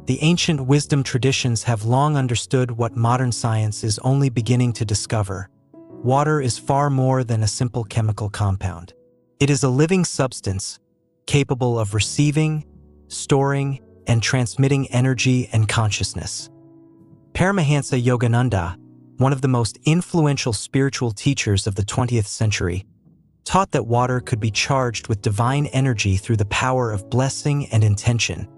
The ancient wisdom traditions have long understood what modern science is only beginning to discover. Water is far more than a simple chemical compound. It is a living substance, capable of receiving, storing, and transmitting energy and consciousness. Paramahansa Yogananda, one of the most influential spiritual teachers of the 20th century, taught that water could be charged with divine energy through the power of blessing and intention,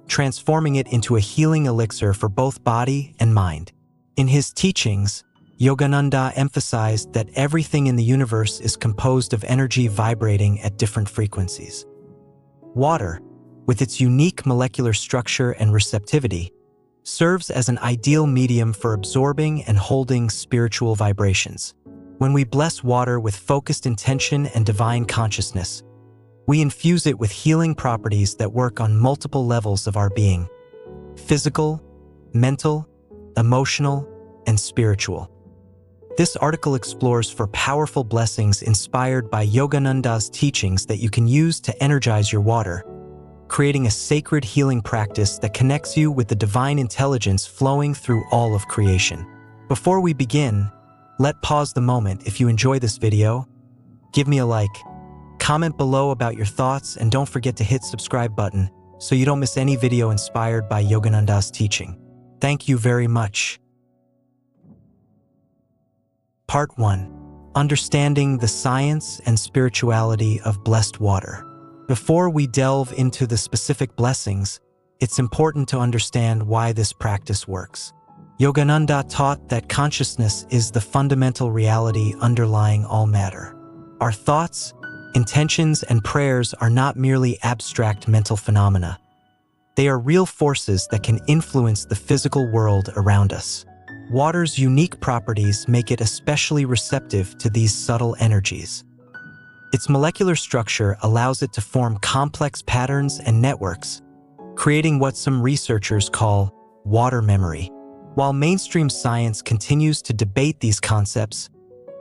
transforming it into a healing elixir for both body and mind. In his teachings, Yogananda emphasized that everything in the universe is composed of energy vibrating at different frequencies. Water, with its unique molecular structure and receptivity, serves as an ideal medium for absorbing and holding spiritual vibrations. When we bless water with focused intention and divine consciousness, we infuse it with healing properties that work on multiple levels of our being: physical, mental, emotional, and spiritual. This article explores for powerful blessings inspired by Yogananda's teachings that you can use to energize your water, creating a sacred healing practice that connects you with the divine intelligence flowing through all of creation. Before we begin, pause the moment. If you enjoy this video, give me a like, comment below about your thoughts, and don't forget to hit subscribe button so you don't miss any video inspired by Yogananda's teaching. Thank you very much. Part 1. Understanding the science and spirituality of blessed water. Before we delve into the specific blessings, it's important to understand why this practice works. Yogananda taught that consciousness is the fundamental reality underlying all matter. Our thoughts, intentions, and prayers are not merely abstract mental phenomena. They are real forces that can influence the physical world around us. Water's unique properties make it especially receptive to these subtle energies. Its molecular structure allows it to form complex patterns and networks, creating what some researchers call water memory. While mainstream science continues to debate these concepts,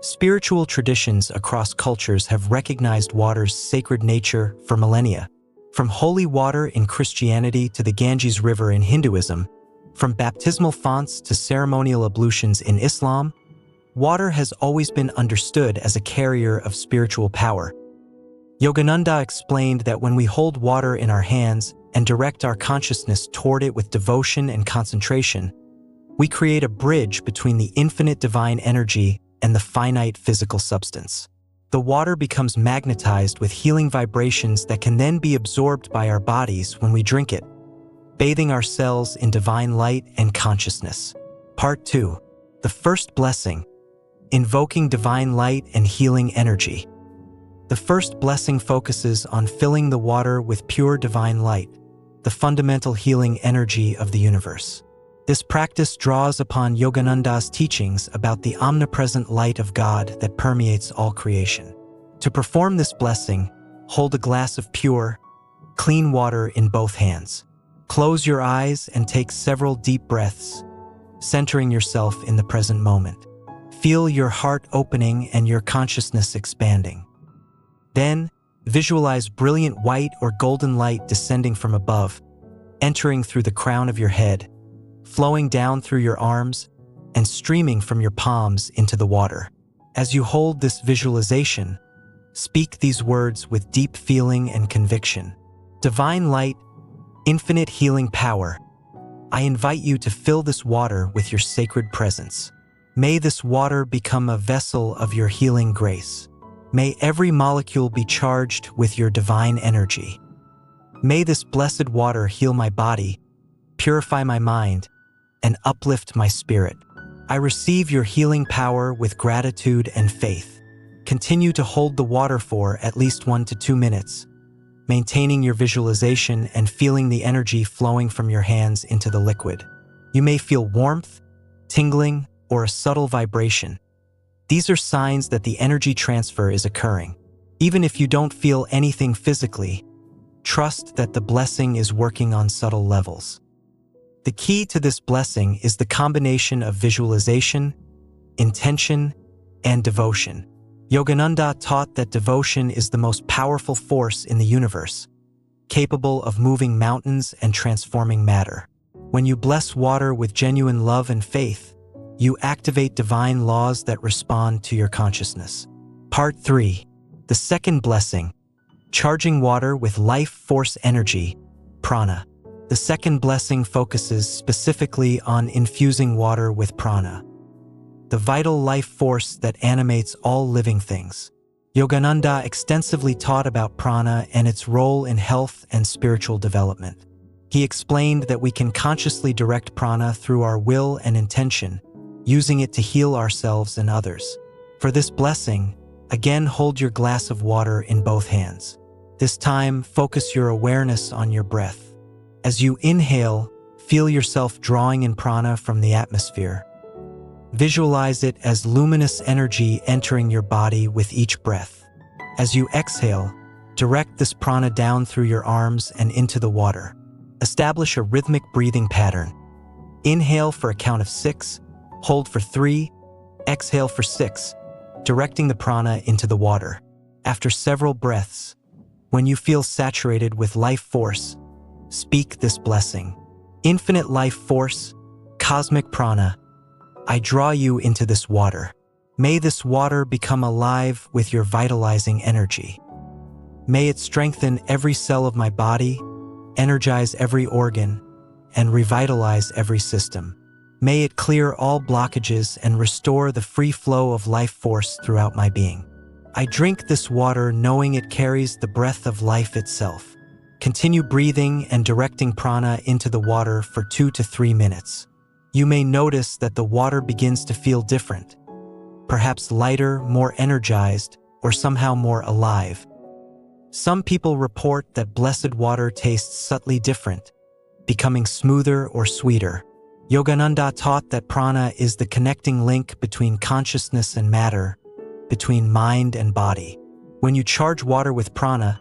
spiritual traditions across cultures have recognized water's sacred nature for millennia. From holy water in Christianity to the Ganges River in Hinduism, from baptismal fonts to ceremonial ablutions in Islam, water has always been understood as a carrier of spiritual power. Yogananda explained that when we hold water in our hands and direct our consciousness toward it with devotion and concentration, we create a bridge between the infinite divine energy and the finite physical substance. The water becomes magnetized with healing vibrations that can then be absorbed by our bodies when we drink it, bathing our cells in divine light and consciousness. Part 2. The first blessing: invoking divine light and healing energy. The first blessing focuses on filling the water with pure divine light, the fundamental healing energy of the universe. This practice draws upon Yogananda's teachings about the omnipresent light of God that permeates all creation. To perform this blessing, hold a glass of pure, clean water in both hands. Close your eyes and take several deep breaths, centering yourself in the present moment. Feel your heart opening and your consciousness expanding. Then, visualize brilliant white or golden light descending from above, entering through the crown of your head, flowing down through your arms, and streaming from your palms into the water. As you hold this visualization, speak these words with deep feeling and conviction. Divine light, infinite healing power, I invite you to fill this water with your sacred presence. May this water become a vessel of your healing grace. May every molecule be charged with your divine energy. May this blessed water heal my body, purify my mind, and uplift my spirit. I receive your healing power with gratitude and faith. Continue to hold the water for at least 1 to 2 minutes, maintaining your visualization and feeling the energy flowing from your hands into the liquid. You may feel warmth, tingling, or a subtle vibration. These are signs that the energy transfer is occurring. Even if you don't feel anything physically, trust that the blessing is working on subtle levels. The key to this blessing is the combination of visualization, intention, and devotion. Yogananda taught that devotion is the most powerful force in the universe, capable of moving mountains and transforming matter. When you bless water with genuine love and faith, you activate divine laws that respond to your consciousness. Part 3. The second blessing, charging water with life force energy, prana. The second blessing focuses specifically on infusing water with prana, the vital life force that animates all living things. Yogananda extensively taught about prana and its role in health and spiritual development. He explained that we can consciously direct prana through our will and intention, using it to heal ourselves and others. For this blessing, again hold your glass of water in both hands. This time, focus your awareness on your breath. As you inhale, feel yourself drawing in prana from the atmosphere. Visualize it as luminous energy entering your body with each breath. As you exhale, direct this prana down through your arms and into the water. Establish a rhythmic breathing pattern. Inhale for a count of 6, hold for 3, exhale for 6, directing the prana into the water. After several breaths, when you feel saturated with life force, speak this blessing. Infinite life force, cosmic prana, I draw you into this water. May this water become alive with your vitalizing energy. May it strengthen every cell of my body, energize every organ, and revitalize every system. May it clear all blockages and restore the free flow of life force throughout my being. I drink this water knowing it carries the breath of life itself. Continue breathing and directing prana into the water for 2 to 3 minutes. You may notice that the water begins to feel different, perhaps lighter, more energized, or somehow more alive. Some people report that blessed water tastes subtly different, becoming smoother or sweeter. Yogananda taught that prana is the connecting link between consciousness and matter, between mind and body. When you charge water with prana,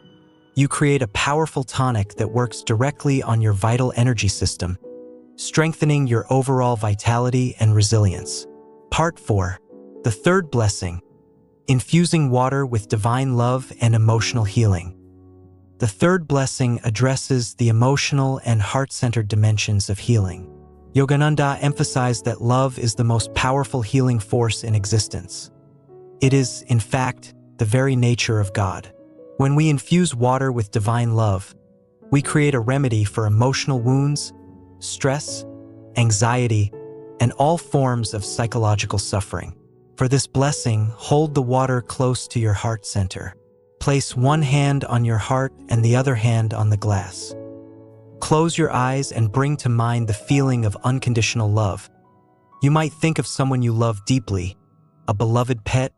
you create a powerful tonic that works directly on your vital energy system, strengthening your overall vitality and resilience. Part 4. The third blessing, infusing water with divine love and emotional healing. The third blessing addresses the emotional and heart-centered dimensions of healing. Yogananda emphasized that love is the most powerful healing force in existence. It is, in fact, the very nature of God. When we infuse water with divine love, we create a remedy for emotional wounds, stress, anxiety, and all forms of psychological suffering. For this blessing, hold the water close to your heart center. Place one hand on your heart and the other hand on the glass. Close your eyes and bring to mind the feeling of unconditional love. You might think of someone you love deeply, a beloved pet,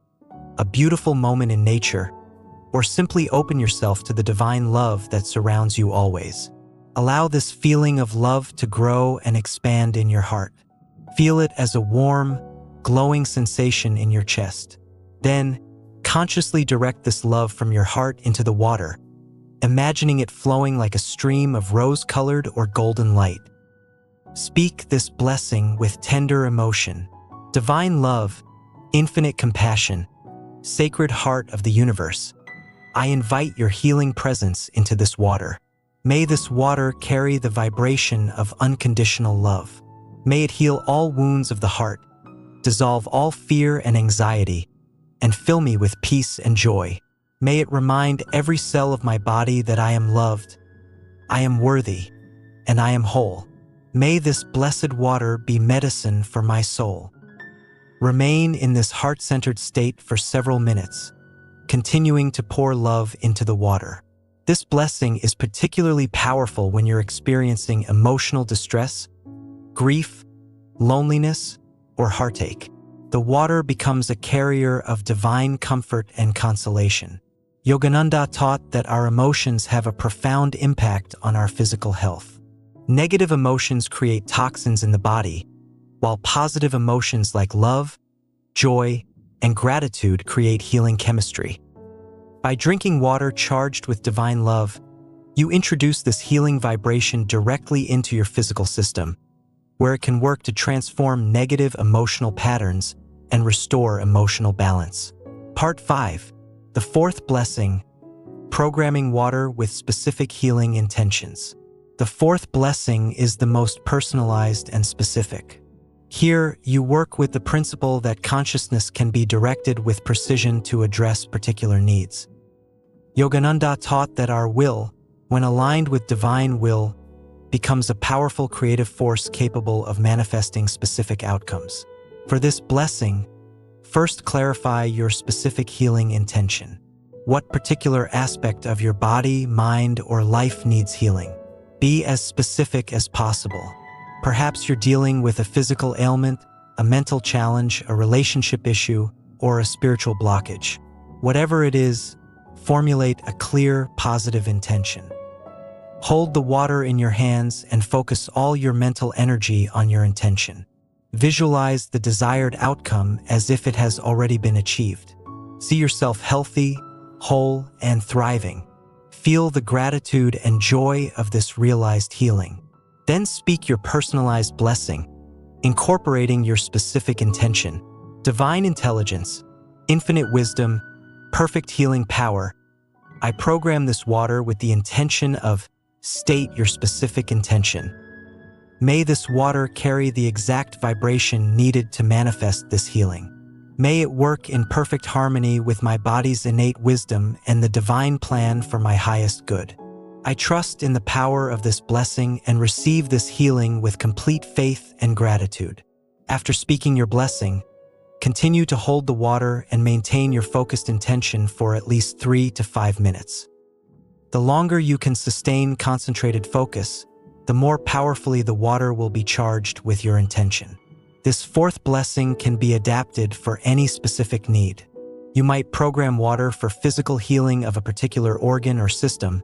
a beautiful moment in nature, or simply open yourself to the divine love that surrounds you always. Allow this feeling of love to grow and expand in your heart. Feel it as a warm, glowing sensation in your chest. Then, consciously direct this love from your heart into the water, imagining it flowing like a stream of rose-colored or golden light. Speak this blessing with tender emotion. Divine love, infinite compassion, sacred heart of the universe, I invite your healing presence into this water. May this water carry the vibration of unconditional love. May it heal all wounds of the heart, dissolve all fear and anxiety, and fill me with peace and joy. May it remind every cell of my body that I am loved, I am worthy, and I am whole. May this blessed water be medicine for my soul. Remain in this heart-centered state for several minutes, continuing to pour love into the water. This blessing is particularly powerful when you're experiencing emotional distress, grief, loneliness, or heartache. The water becomes a carrier of divine comfort and consolation. Yogananda taught that our emotions have a profound impact on our physical health. Negative emotions create toxins in the body, while positive emotions like love, joy, and gratitude create healing chemistry. By drinking water charged with divine love, you introduce this healing vibration directly into your physical system, where it can work to transform negative emotional patterns and restore emotional balance. Part 5. The fourth blessing, programming water with specific healing intentions. The fourth blessing is the most personalized and specific. Here, you work with the principle that consciousness can be directed with precision to address particular needs. Yogananda taught that our will, when aligned with divine will, becomes a powerful creative force capable of manifesting specific outcomes. For this blessing, first clarify your specific healing intention. What particular aspect of your body, mind, or life needs healing? Be as specific as possible. Perhaps you're dealing with a physical ailment, a mental challenge, a relationship issue, or a spiritual blockage. Whatever it is, formulate a clear, positive intention. Hold the water in your hands and focus all your mental energy on your intention. Visualize the desired outcome as if it has already been achieved. See yourself healthy, whole, and thriving. Feel the gratitude and joy of this realized healing. Then speak your personalized blessing, incorporating your specific intention. Divine intelligence, infinite wisdom, perfect healing power. I program this water with the intention of state your specific intention. May this water carry the exact vibration needed to manifest this healing. May it work in perfect harmony with my body's innate wisdom and the divine plan for my highest good. I trust in the power of this blessing and receive this healing with complete faith and gratitude. After speaking your blessing, continue to hold the water and maintain your focused intention for at least 3 to 5 minutes. The longer you can sustain concentrated focus, the more powerfully the water will be charged with your intention. This fourth blessing can be adapted for any specific need. You might program water for physical healing of a particular organ or system,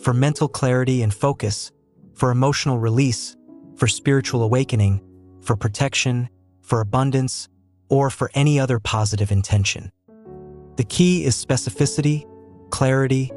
for mental clarity and focus, for emotional release, for spiritual awakening, for protection, for abundance, or for any other positive intention. The key is specificity, clarity,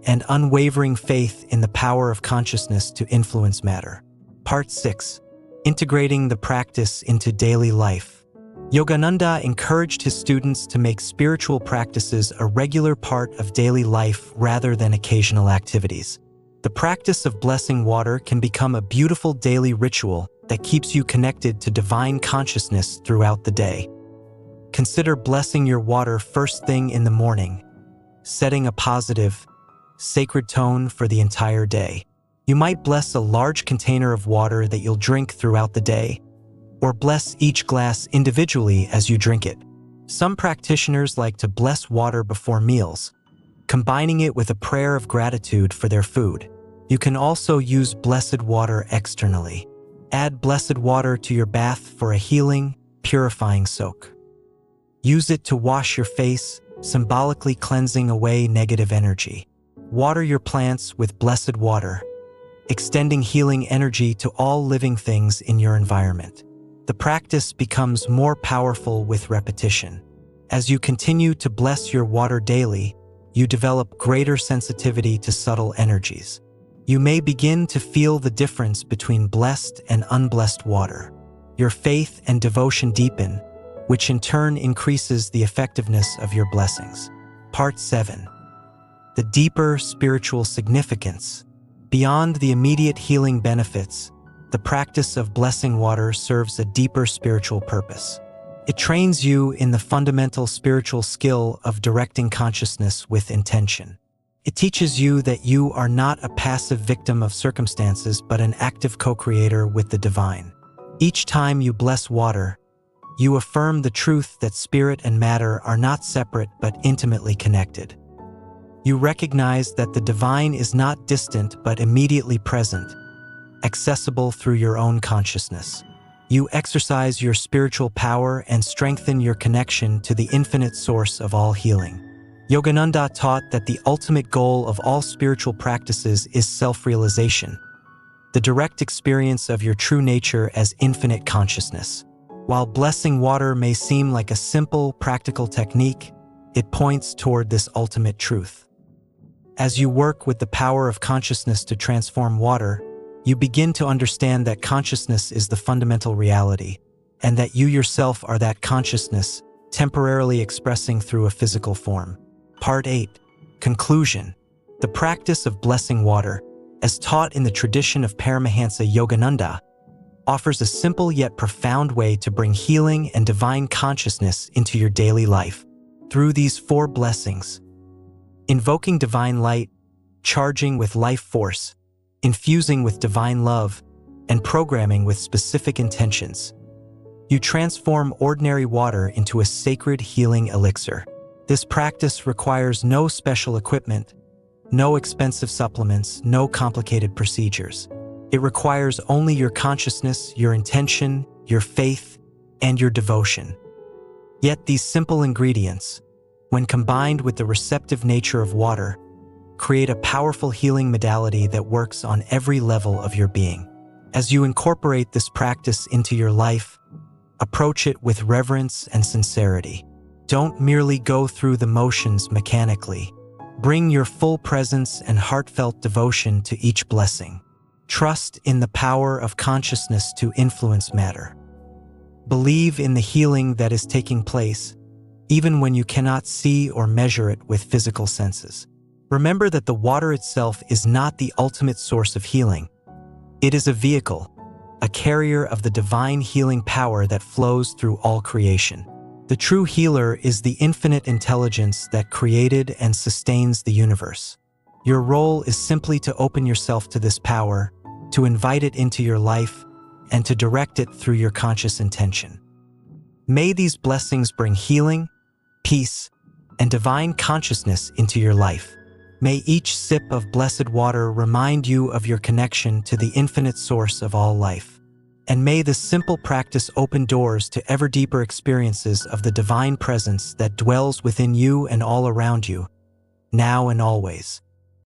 and unwavering faith in the power of consciousness to influence matter. Part 6. Integrating the practice into daily life. Yogananda encouraged his students to make spiritual practices a regular part of daily life rather than occasional activities. The practice of blessing water can become a beautiful daily ritual that keeps you connected to divine consciousness throughout the day. Consider blessing your water first thing in the morning, setting a positive, sacred tone for the entire day. You might bless a large container of water that you'll drink throughout the day, or bless each glass individually as you drink it. Some practitioners like to bless water before meals, combining it with a prayer of gratitude for their food. You can also use blessed water externally. Add blessed water to your bath for a healing, purifying soak. Use it to wash your face, symbolically cleansing away negative energy. Water your plants with blessed water, extending healing energy to all living things in your environment. The practice becomes more powerful with repetition. As you continue to bless your water daily, you develop greater sensitivity to subtle energies. You may begin to feel the difference between blessed and unblessed water. Your faith and devotion deepen, which in turn increases the effectiveness of your blessings. Part 7. The deeper spiritual significance. Beyond the immediate healing benefits, the practice of blessing water serves a deeper spiritual purpose. It trains you in the fundamental spiritual skill of directing consciousness with intention. It teaches you that you are not a passive victim of circumstances but an active co-creator with the divine. Each time you bless water, you affirm the truth that spirit and matter are not separate but intimately connected. You recognize that the divine is not distant but immediately present, accessible through your own consciousness. You exercise your spiritual power and strengthen your connection to the infinite source of all healing. Yogananda taught that the ultimate goal of all spiritual practices is self-realization, the direct experience of your true nature as infinite consciousness. While blessing water may seem like a simple, practical technique, it points toward this ultimate truth. As you work with the power of consciousness to transform water, you begin to understand that consciousness is the fundamental reality, and that you yourself are that consciousness, temporarily expressing through a physical form. Part 8. Conclusion. The practice of blessing water, as taught in the tradition of Paramahansa Yogananda, offers a simple yet profound way to bring healing and divine consciousness into your daily life. Through these 4 blessings: invoking divine light, charging with life force, infusing with divine love, and programming with specific intentions, you transform ordinary water into a sacred healing elixir. This practice requires no special equipment, no expensive supplements, no complicated procedures. It requires only your consciousness, your intention, your faith, and your devotion. Yet these simple ingredients, when combined with the receptive nature of water, create a powerful healing modality that works on every level of your being. As you incorporate this practice into your life, approach it with reverence and sincerity. Don't merely go through the motions mechanically. Bring your full presence and heartfelt devotion to each blessing. Trust in the power of consciousness to influence matter. Believe in the healing that is taking place, even when you cannot see or measure it with physical senses. Remember that the water itself is not the ultimate source of healing. It is a vehicle, a carrier of the divine healing power that flows through all creation. The true healer is the infinite intelligence that created and sustains the universe. Your role is simply to open yourself to this power, to invite it into your life, and to direct it through your conscious intention. May these blessings bring healing, peace, and divine consciousness into your life. May each sip of blessed water remind you of your connection to the infinite source of all life. And may this simple practice open doors to ever deeper experiences of the divine presence that dwells within you and all around you, now and always.